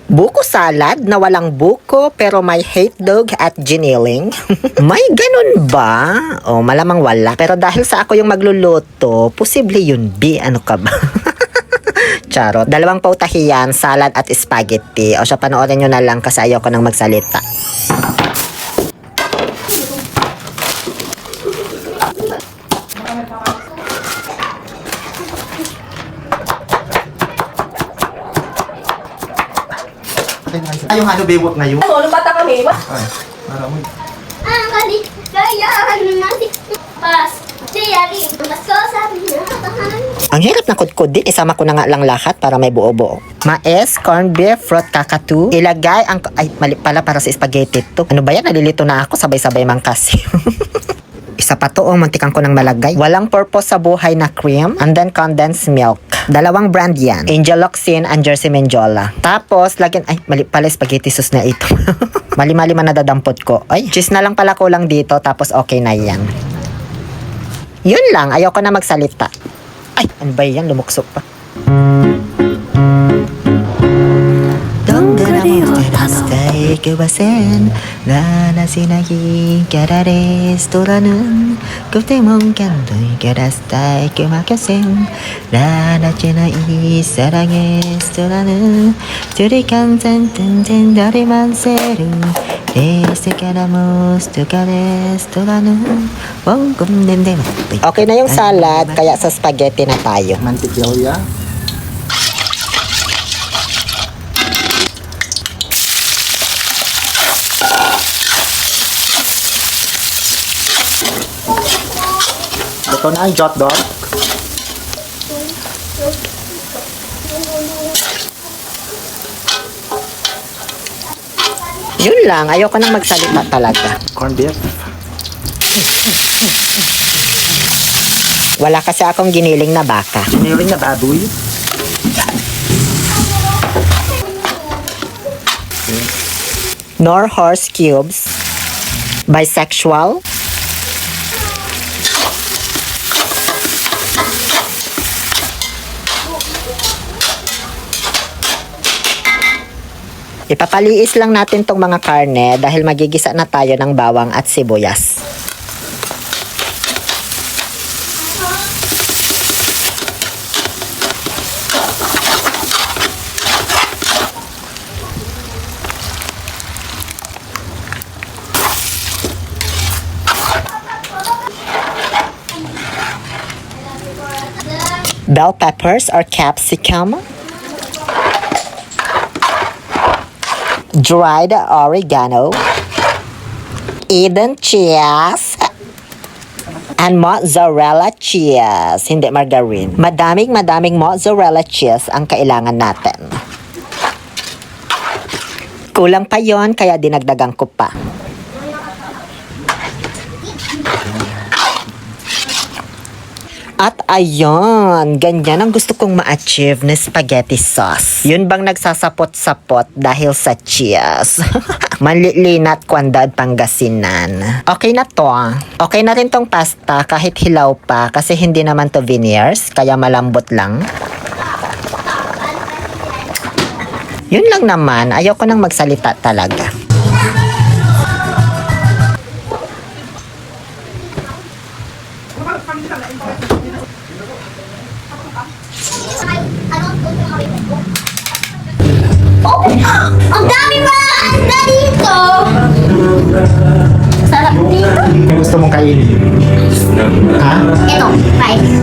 Buko salad na walang buko pero may hotdog at giniling. May ganun ba? O malamang wala. Pero dahil sa ako yung magluluto, posible yun, B. Ano ka ba? Charot. Dalawang pautahiyan, salad at spaghetti. O siya, panoorin nyo na lang kasi ayoko nang magsalita. Yung ano, bewot ngayon. Nung bata kami, Ay, para mo. Ang kali, kaya natin pas. Diyari, mas ko sabi na. Ang hirap na kudkod din. Isama ko na nga lang lahat para may buo-buo. Mais, corned beef, fruit kakatu. Ilagay ang... Ay, mali pala para sa spaghetti to. Ano ba yan? Nalilito na ako. Sabay-sabay mang kasi. Isa pa to, mantikan ko ng malagay. Walang purpose sa buhay na cream. And then condensed milk. Dalawang brand yan. Angeloxin and Jersey Menjola. Tapos, lagyan... Ay, mali pala, spaghetti sauce na ito. Mali-mali man nadadampot ko. Ay, cheese na lang pala kulang dito. Tapos, okay na yan. Yun lang, ayoko na magsalita. Ay, ano ba yan? Lumukso pa. Okay na yung salad, kaya sa spaghetti na tayo. Mantikyaw ya. Ito na ang hot dog. Yun lang, ayoko nang magsalita talaga. Corned beef. Wala kasi akong giniling na baka. Siniring na baboy. Nor horse cubes. Bisexual. Ipapaliis lang natin tong mga karne dahil magigisa na tayo ng bawang at sibuyas. Bell peppers or capsicum. Dried oregano. Eden cheese. And mozzarella cheese. Hindi margarine. Madaming mozzarella cheese ang kailangan natin. Kulang pa yon kaya dinagdagan ko pa. At ayun, ganyan ang gusto kong ma-achieve na spaghetti sauce. Yun bang nagsasapot-sapot dahil sa cheese? Manlilinat Kwandad, Pangasinan. Okay na to. Okay na rin tong pasta kahit hilaw pa kasi hindi naman to veneers, kaya malambot lang. Yun lang naman, ayoko nang magsalita talaga. Ang dami ba anda dito? Sarap dito. Kung gusto mong kainin. Ha? Ito, rice.